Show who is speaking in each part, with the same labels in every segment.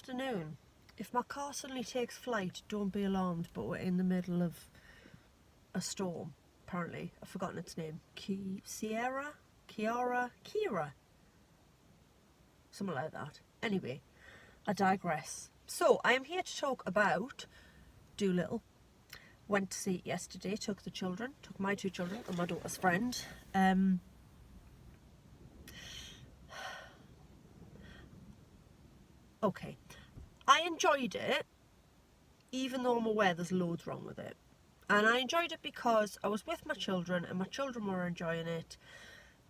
Speaker 1: afternoon. If my car suddenly takes flight, don't be alarmed, but we're in the middle of a storm, apparently. I've forgotten its name. Kiara? Something like that. Anyway, I digress. So, I am here to talk about Doolittle. Went to see it yesterday, took my 2 children and my daughter's friend. Okay. I enjoyed it, even though I'm aware there's loads wrong with it. And I enjoyed it because I was with my children and my children were enjoying it.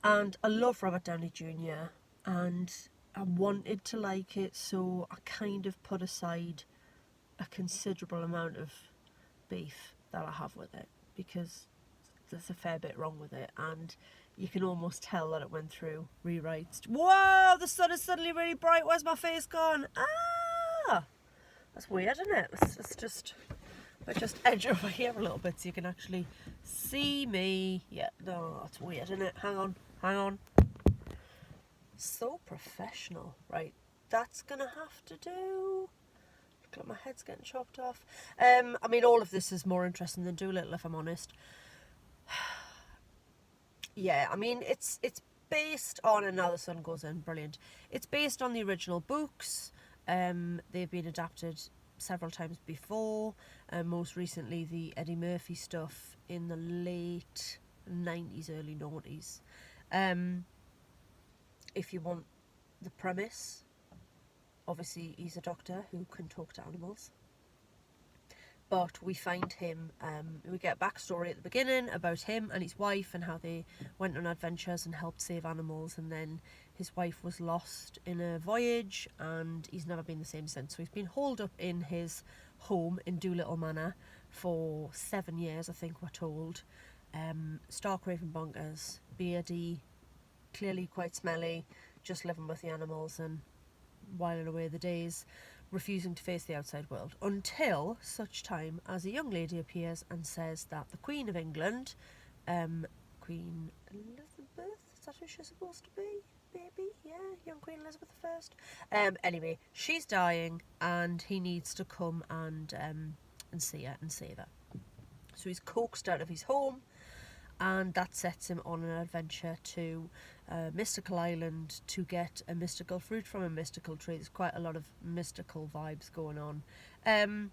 Speaker 1: And I love Robert Downey Jr. and I wanted to like it, so I kind of put aside a considerable amount of beef that I have with it, because there's a fair bit wrong with it, and you can almost tell that it went through rewrites. Whoa, the sun is suddenly really bright. Where's my face gone? Ah, that's weird, isn't it? Let's just edge over here a little bit so you can actually see me. Yeah, no, that's weird, isn't it? Hang on. So professional. Right, that's gonna have to do. Look like my head's getting chopped off. I mean, all of this is more interesting than Doolittle, if I'm honest. Yeah, I mean, it's based on, and now the sun goes in, brilliant. It's based on the original books. They've been adapted several times before. Most recently, the Eddie Murphy stuff in the late 90s, early 90s. If you want the premise, obviously he's a doctor who can talk to animals. But we find him, we get a backstory at the beginning about him and his wife and how they went on adventures and helped save animals, and then his wife was lost in a voyage and he's never been the same since. So he's been holed up in his home in Doolittle Manor for 7 years, I think we're told. Stark raving bonkers, beardy, clearly quite smelly, just living with the animals and whiling away the days, refusing to face the outside world, until such time as a young lady appears and says that the Queen of England, Queen Elizabeth, is that who she's supposed to be? Maybe, yeah, young Queen Elizabeth I. Anyway, she's dying and he needs to come and see her and save her. So he's coaxed out of his home, and that sets him on an adventure to a mystical island to get a mystical fruit from a mystical tree. There's quite a lot of mystical vibes going on. I'm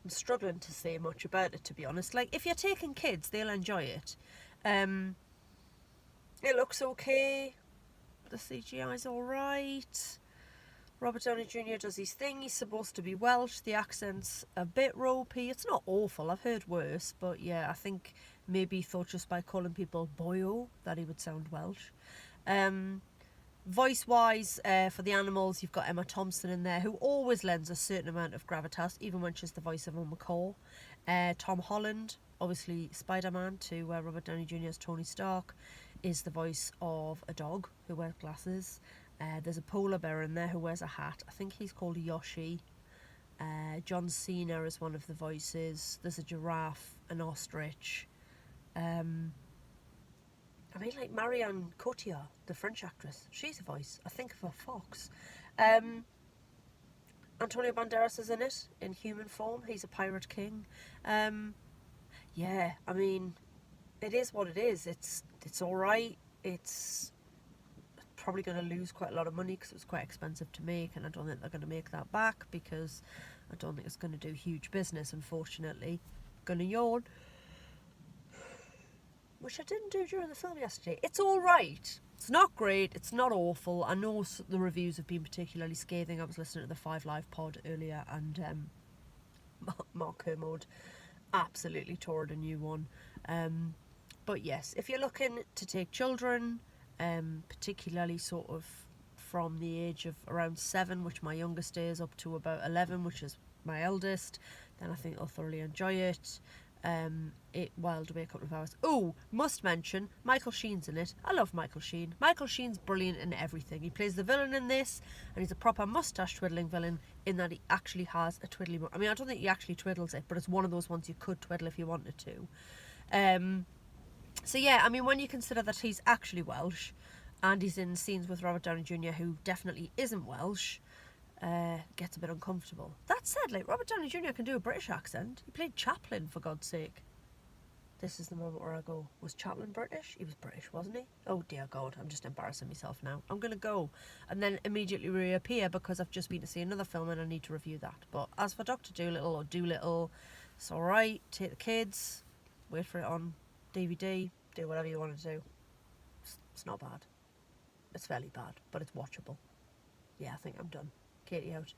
Speaker 1: struggling to say much about it, to be honest. Like, if you're taking kids, they'll enjoy it. It looks okay. The CGI's alright. Robert Downey Jr. does his thing. He's supposed to be Welsh. The accent's a bit ropey. It's not awful. I've heard worse. But yeah, I think maybe he thought just by calling people boyo that he would sound Welsh. Voice-wise, for the animals, you've got Emma Thompson in there, who always lends a certain amount of gravitas, even when she's the voice of a macaw. Tom Holland, obviously Spider-Man, to Robert Downey Jr.'s Tony Stark, is the voice of a dog who wears glasses. There's a polar bear in there who wears a hat. I think he's called Yoshi. John Cena is one of the voices. There's a giraffe, an ostrich. I mean, like Marianne Cotillard, the French actress, she's a voice. I think of a fox. Antonio Banderas is in it, in human form. He's a pirate king. Yeah, I mean, it is what it is. It's alright. It's probably going to lose quite a lot of money because it was quite expensive to make, and I don't think they're going to make that back because I don't think it's going to do huge business, unfortunately. Gonna yawn, which I didn't do during the film yesterday. It's alright. It's not great. It's not awful. I know the reviews have been particularly scathing. I was listening to the 5 Live pod earlier, and Mark Kermode absolutely tore a new one. But yes, if you're looking to take children, particularly sort of from the age of around 7, which my youngest is, up to about 11, which is my eldest, then I think they'll thoroughly enjoy it. It whiled away a couple of hours. Oh, must mention, Michael Sheen's in it. I love Michael Sheen. Michael Sheen's brilliant in everything. He plays the villain in this, and he's a proper moustache twiddling villain in that he actually has a twiddly... I mean, I don't think he actually twiddles it, but it's one of those ones you could twiddle if you wanted to. So yeah, I mean, when you consider that he's actually Welsh, and he's in scenes with Robert Downey Jr., who definitely isn't Welsh, gets a bit uncomfortable. That said, like, Robert Downey Jr. can do a British accent. He played Chaplin, for God's sake. This is the moment where I go, was Chaplin British? He was British, wasn't he? Oh dear God, I'm just embarrassing myself now. I'm going to go and then immediately reappear because I've just been to see another film and I need to review that. But as for Dr. Doolittle or Doolittle, it's alright. Take the kids, wait for it on DVD, do whatever you want to do. It's not bad. It's fairly bad, but it's watchable. Yeah, I think I'm done. Katie out.